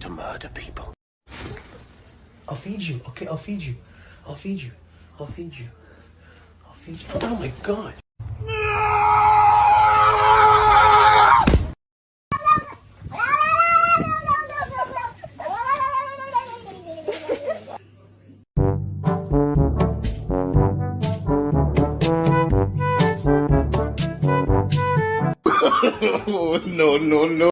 to murder people. I'll feed you. Okay, I'll feed you. I'll feed you. I'll feed you. I'll feed you. Oh my god. No, no, no.